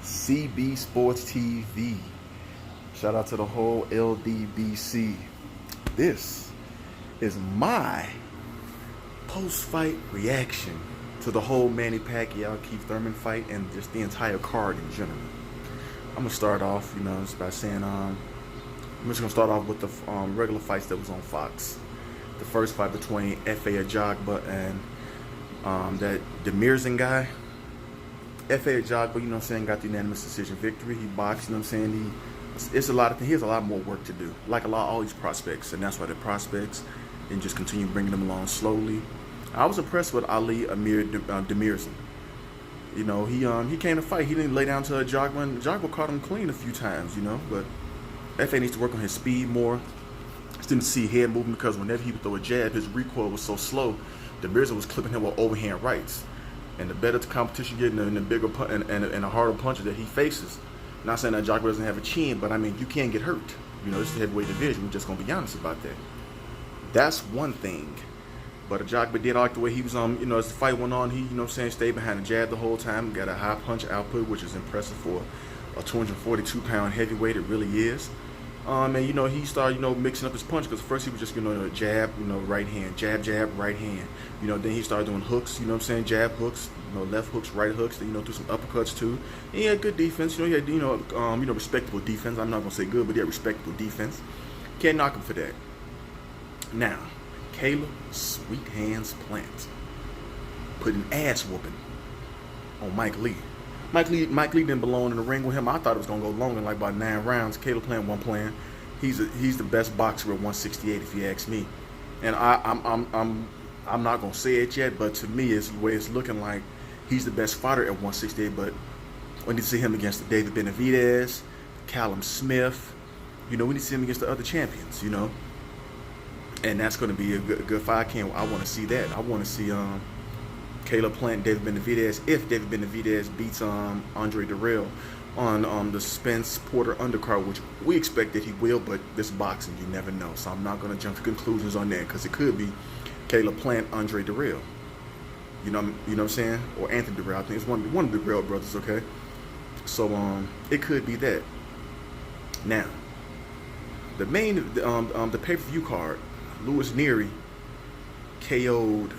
CB Sports TV. Shout out to the whole LDBC. This is my post-fight reaction to the whole Manny Pacquiao Keith Thurman fight and just the entire card in general. I'm gonna start off, just by saying I'm just gonna start off with the regular fights that was on Fox. The first fight between F.A. Ajagba and that Demirzin guy. F.A. Ajagba, got the unanimous decision victory. He boxed, he has a lot more work to do. Like all these prospects, and that's why they're prospects, and just continue bringing them along slowly. I was impressed with Ali Amir Demirzin. He came to fight. He didn't lay down to Ajagba, and Ajagba caught him clean a few times, but F.A. needs to work on his speed more. Just didn't see head movement because whenever he would throw a jab, his recoil was so slow. Demirzin was clipping him with overhand rights. And the better the competition getting, and the bigger and the harder punches that he faces. Not saying that Ajagba doesn't have a chin, but I mean, you can get hurt. It's the heavyweight division. We're just gonna be honest about that. That's one thing. But Ajagba did like the way he was as the fight went on, he stayed behind the jab the whole time, got a high punch output, which is impressive for a 242-pound heavyweight. It really is. And he started mixing up his punch, because first he was just jab, right hand, jab, right hand. Then he started doing hooks, jab hooks, left hooks, right hooks. Then threw some uppercuts too. And he had good defense. He had respectable defense. I'm not gonna say good, but he had respectable defense. Can't knock him for that. Now, Caleb Sweet Hands Plant put an ass whooping on Mike Lee. Mike Lee didn't belong in the ring with him. I thought it was gonna go longer, like about 9 rounds. Caleb Plant won playing. He's the best boxer at 168, if you ask me. And I'm not gonna say it yet, but to me, it's the way it's looking like he's the best fighter at 168. But we need to see him against David Benavidez, Callum Smith. We need to see him against the other champions. And that's gonna be a good fight. I want to see that. I want to see Caleb Plant, David Benavidez, if David Benavidez beats Andre Dirrell on the Spence Porter undercard, which we expect that he will, but this boxing, you never know. So I'm not going to jump to conclusions on that, because it could be Caleb Plant, Andre Dirrell. You know what I'm saying? Or Anthony Dirrell. I think it's one of the Dirrell brothers, okay? So it could be that. Now, the pay-per-view card, Luis Nery KO'd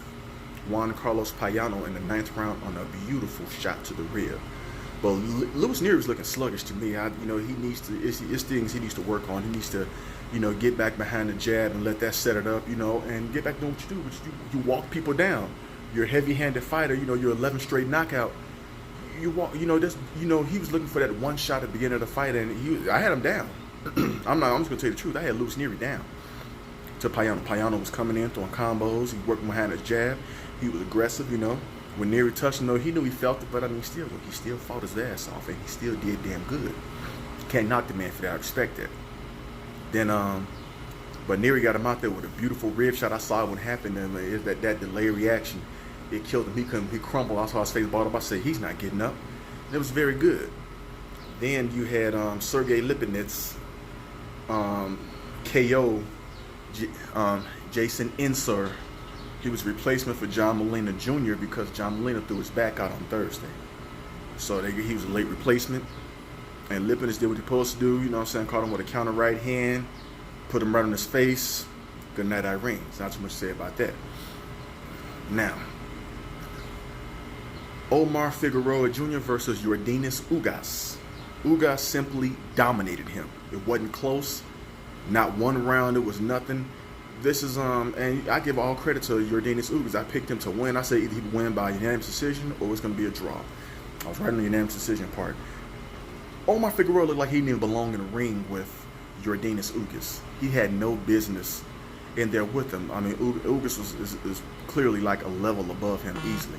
Juan Carlos Payano in the 9th round on a beautiful shot to the rear. But Luis Nery was looking sluggish to me. He needs to. It's things he needs to work on. He needs to, get back behind the jab and let that set it up. And get back to what you do. You walk people down. You're a heavy-handed fighter. You're 11 straight knockout. You walk. He was looking for that one shot at the beginning of the fight, and I had him down. I'm just gonna tell you the truth. I had Luis Nery down to Payano. Payano was coming in, throwing combos. He working behind his jab. He was aggressive, When Nery touched him, he knew he felt it, but he still fought his ass off, and he still did damn good. Can't knock the man for that. I respect that. Then, but Nery got him out there with a beautiful rib shot. I saw what happened, and that delay reaction, it killed him. He crumbled. I saw his face balled up. I said, he's not getting up. And it was very good. Then you had Sergey Lipinets KO Jason Ensor. He was a replacement for John Molina Jr. because John Molina threw his back out on Thursday. So he was a late replacement. And Lipinets did what he supposed to do, caught him with a counter right hand, put him right on his face. Good night, Irene. There's not too much to say about that. Now, Omar Figueroa Jr. versus Yordenis Ugas. Ugas simply dominated him. It wasn't close. Not one round. It was nothing. This is and I give all credit to Yordenis Ugas. I picked him to win. I said either he'd win by unanimous decision or it's going to be a draw. I was right on the unanimous decision part. Omar Figueroa looked like he didn't even belong in the ring with Yordenis Ugas. He had no business in there with him. Ugas is clearly like a level above him easily.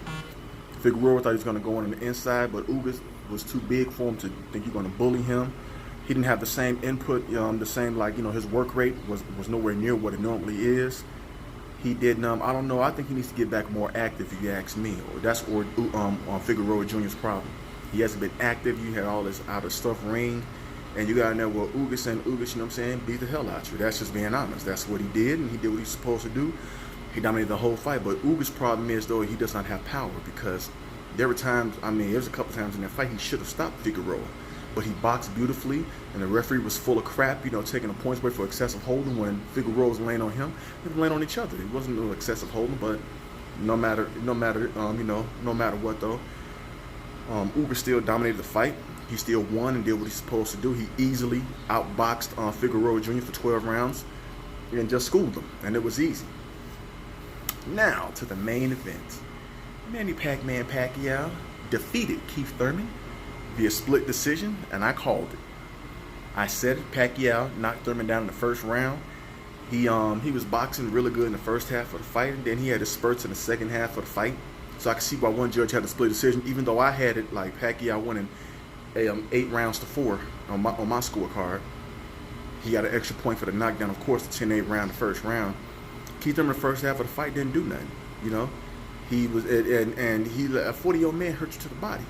Figueroa thought he was going to go on the inside, but Ugas was too big for him to think you're going to bully him. He didn't have the same input, his work rate was nowhere near what it normally is. He didn't, I don't know, I think he needs to get back more active, if you ask me. That's Figueroa Jr.'s problem. He hasn't been active. You had all this out of stuff ring, and you got to know what Ugas, beat the hell out you. That's just being honest. That's what he did, and he did what he's supposed to do. He dominated the whole fight, but Ugas' problem is, though, he does not have power, because There were times, I mean, there was a couple times in that fight he should have stopped Figueroa, but he boxed beautifully, and the referee was full of crap, taking the points away for excessive holding when Figueroa was laying on him. They were laying on each other. It wasn't no excessive holding, but no matter what though, Uber still dominated the fight. He still won and did what he's supposed to do. He easily outboxed Figueroa Jr. for 12 rounds and just schooled him, and it was easy. Now to the main event. Manny Pac-Man Pacquiao defeated Keith Thurman via split decision, and I called it. I said it. Pacquiao knocked Thurman down in the first round. He was boxing really good in the first half of the fight, and then he had his spurts in the second half of the fight. So I can see why one judge had a split decision, even though I had it like Pacquiao winning 8-4 on my scorecard. He got an extra point for the knockdown, of course, the 10-8 round, the first round. Keith Thurman, the first half of the fight, didn't do nothing. He was, a 40-year-old man hurt you to the body.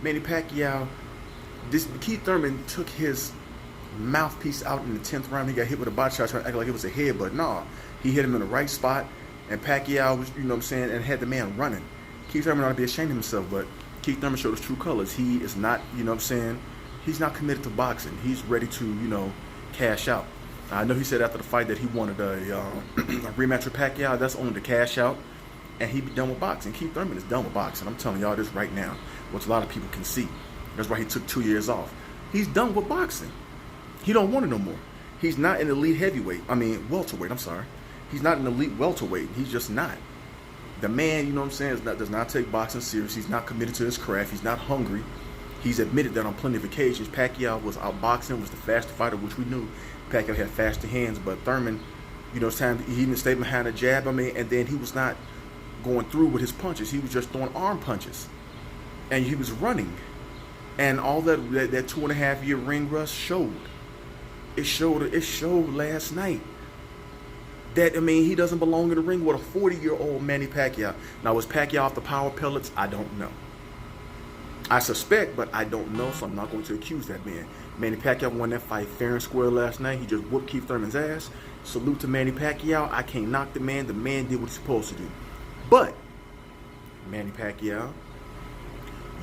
Manny Pacquiao, Keith Thurman took his mouthpiece out in the 10th round. He got hit with a body shot, trying to act like it was a head, but nah, he hit him in the right spot, and Pacquiao was, and had the man running. Keith Thurman ought to be ashamed of himself, but Keith Thurman showed his true colors. He is not, he's not committed to boxing. He's ready to, cash out. I know he said after the fight that he wanted a rematch with Pacquiao. That's only to cash out, and he be done with boxing. Keith Thurman is done with boxing. I'm telling y'all this right now, which a lot of people can see. That's why he took 2 years off. He's done with boxing. He don't want it no more. He's not an elite heavyweight. Welterweight. I'm sorry. He's not an elite welterweight. He's just not. The man, does not take boxing serious. He's not committed to his craft. He's not hungry. He's admitted that on plenty of occasions. Pacquiao was outboxing, was the faster fighter, which we knew. Pacquiao had faster hands, but Thurman, it's time he didn't stay behind a jab. And then he was not going through with his punches. He was just throwing arm punches, and he was running, and all that 2.5 year ring rust showed. It showed last night that he doesn't belong in the ring with a 40-year-old Manny Pacquiao. Now, was Pacquiao off the power pellets? I don't know. I suspect, but I don't know, so I'm not going to accuse that man. Manny Pacquiao won that fight fair and square last night. He just whooped Keith Thurman's ass. Salute to Manny Pacquiao. I can't knock the man. The man did what he's supposed to do. But, Manny Pacquiao,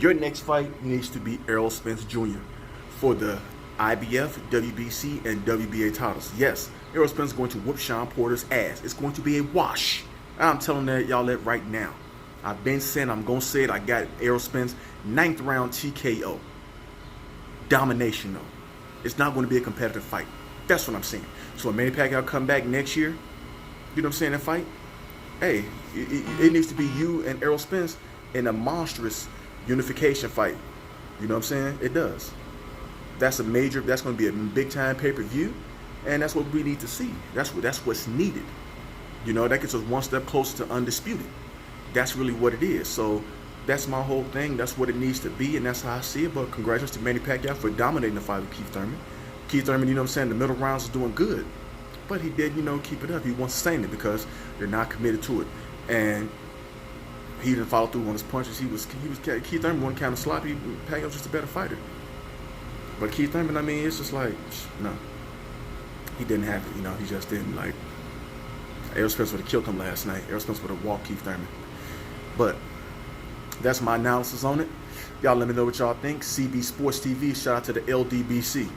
your next fight needs to be Errol Spence Jr. for the IBF, WBC, and WBA titles. Yes, Errol Spence is going to whoop Sean Porter's ass. It's going to be a wash. I'm telling y'all that right now. I've been saying, I'm going to say it. I got Errol Spence, 9th round TKO. Domination, though. It's not going to be a competitive fight. That's what I'm saying. So when Manny Pacquiao come back next year, that fight? Hey, it needs to be you and Errol Spence in a monstrous unification fight. It does. That's going to be a big-time pay-per-view, and that's what we need to see. That's what's needed. That gets us one step closer to undisputed. That's really what it is. So that's my whole thing. That's what it needs to be, and that's how I see it. But congratulations to Manny Pacquiao for dominating the fight with Keith Thurman. Keith Thurman, the middle rounds is doing good. But he did, keep it up. He wants to sustain it because they're not committed to it. And he didn't follow through on his punches. Keith Thurman wasn't kind of sloppy. Pacquiao was just a better fighter. But Keith Thurman, it's just like, no. He didn't have it, he just didn't. Like, Errol Spence would have killed him last night. Errol Spence would have walked Keith Thurman. But that's my analysis on it. Y'all let me know what y'all think. CB Sports TV, shout out to the LDBC.